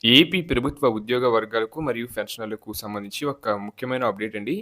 AP ప్రభుత్వ ఉద్యోగ వర్గాలకు మరియు పెన్షనర్లకు సంబంధించి ఒక ముఖ్యమైన అప్డేట్ అండి.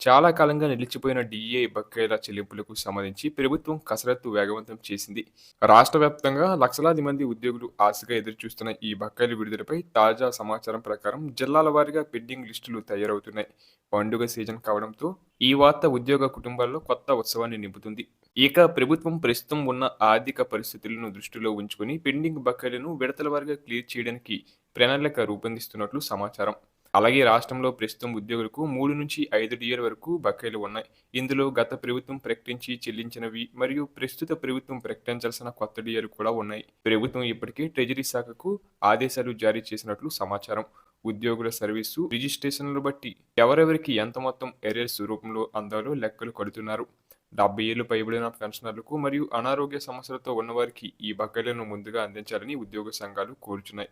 చాలా కాలంగా నిలిచిపోయిన డీఏ బకాయిల చెల్లింపులకు సంబంధించి ప్రభుత్వం కసరత్తు వేగవంతం చేసింది. రాష్ట్ర వ్యాప్తంగా లక్షలాది మంది ఉద్యోగులు ఆశగా ఎదురుచూస్తున్న ఈ బకాయిల విడుదలపై తాజా సమాచారం ప్రకారం జిల్లాల వారీగా పెండింగ్ లిస్టులు తయారవుతున్నాయి. పండుగ సీజన్ కావడంతో ఈ వార్త ఉద్యోగ కుటుంబాల్లో కొత్త ఉత్సవాన్ని నింపుతుంది. ఇక ప్రభుత్వం ప్రస్తుతం ఉన్న ఆర్థిక పరిస్థితులను దృష్టిలో ఉంచుకొని పెండింగ్ బకాయిలను విడతల వారీగా క్లియర్ చేయడానికి ప్రణాళిక రూపొందిస్తున్నట్లు సమాచారం. అలాగే రాష్ట్రంలో ప్రస్తుతం ఉద్యోగులకు 3 నుంచి 5 డిఏల వరకు బకాయిలు ఉన్నాయి. ఇందులో గత ప్రభుత్వం ప్రకటించి చెల్లించినవి మరియు ప్రస్తుత ప్రభుత్వం ప్రకటించాల్సిన కొత్త డిఏలు కూడా ఉన్నాయి. ప్రభుత్వం ఇప్పటికే ట్రెజరీ శాఖకు ఆదేశాలు జారీ చేసినట్లు సమాచారం. ఉద్యోగుల సర్వీసు రిజిస్ట్రేషన్లు బట్టి ఎవరెవరికి ఎంత మొత్తం ఎరేర్స్ రూపంలో అందాలో లెక్కలు కడుతున్నారు. 70 ఏళ్లు పైబడిన పెన్షనర్లకు మరియు అనారోగ్య సమస్యలతో ఉన్నవారికి ఈ బకాయిలను ముందుగా అందించాలని ఉద్యోగ సంఘాలు కోరుచున్నాయి.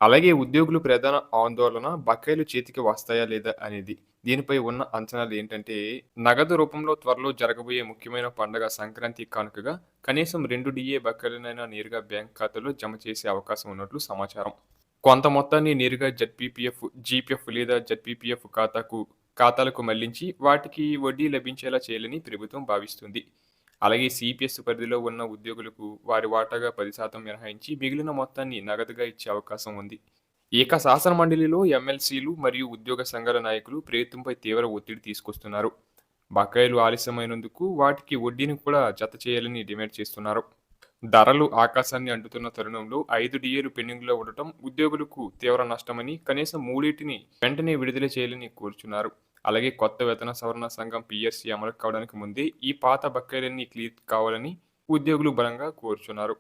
అలాగే ఉద్యోగులు ప్రధాన ఆందోళన బకాయిలు చేతికి వస్తాయా లేదా అనేది. దీనిపై ఉన్న అంచనాలు ఏంటంటే, నగదు రూపంలో త్వరలో జరగబోయే ముఖ్యమైన పండగ సంక్రాంతి కానుకగా కనీసం 2 డిఏ బకాయిలనైనా నేరుగా బ్యాంక్ ఖాతాలో జమ చేసే అవకాశం ఉన్నట్లు సమాచారం. కొంత మొత్తాన్ని నేరుగా జెడ్పీపీఎఫ్, జీపీఎఫ్ లేదా జెడ్పీపీఎఫ్ ఖాతాలకు మళ్లించి వాటికి వడ్డీ లభించేలా చేయాలని ప్రభుత్వం భావిస్తుంది. అలాగే సిపిఎస్ పరిధిలో ఉన్న ఉద్యోగులకు వారి వాటాగా 10% మినహాయించి మిగిలిన మొత్తాన్ని నగదుగా ఇచ్చే అవకాశం ఉంది. ఇక శాసన మండలిలో ఎమ్మెల్సీలు మరియు ఉద్యోగ సంఘాల నాయకులు ప్రభుత్వంపై తీవ్ర ఒత్తిడి తీసుకొస్తున్నారు. బకాయిలు ఆలస్యమైనందుకు వాటికి వడ్డీని కూడా జత చేయాలని డిమాండ్ చేస్తున్నారు. ధరలు ఆకాశాన్ని అంటుతున్న తరుణంలో 5 డిఏలు పెండింగ్లో ఉండటం ఉద్యోగులకు తీవ్ర నష్టమని, కనీసం మూడింటిని వెంటనే విడుదల చేయాలని కోరుచున్నారు. అలాగే కొత్త వేతన సవరణ సంఘం పిఎస్సి అమలు కావడానికి ముందే ఈ పాత బకాయిలన్నీ క్లియర్ కావాలని ఉద్యోగులు బలంగా కోరుచున్నారు.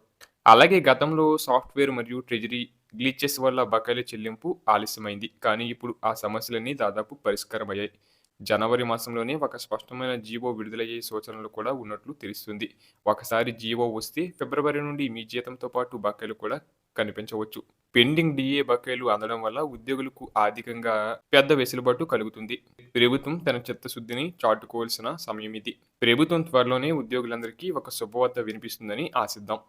అలాగే గతంలో సాఫ్ట్వేర్ మరియు ట్రెజరీ గ్లిచెస్ వల్ల బకాయిల చెల్లింపు ఆలస్యమైంది. కానీ ఇప్పుడు ఆ సమస్యలన్నీ దాదాపు పరిష్కారమయ్యాయి. జనవరి మాసంలోనే ఒక స్పష్టమైన జీవో విడుదలయ్యే సూచనలు కూడా ఉన్నట్లు తెలుస్తుంది. ఒకసారి జీవో వస్తే ఫిబ్రవరి నుండి మీ జీతంతో పాటు బకాయిలు కూడా కనిపించవచ్చు. పెండింగ్ డిఏ బకాయిలు అందడం వల్ల ఉద్యోగులకు ఆర్థికంగా పెద్ద వెసులుబాటు కలుగుతుంది. ప్రభుత్వం తన చిత్తశుద్ధిని చాటుకోవాల్సిన సమయం ఇది. ప్రభుత్వం త్వరలోనే ఉద్యోగులందరికీ ఒక శుభవార్త వినిపిస్తుందని ఆశిద్దాం.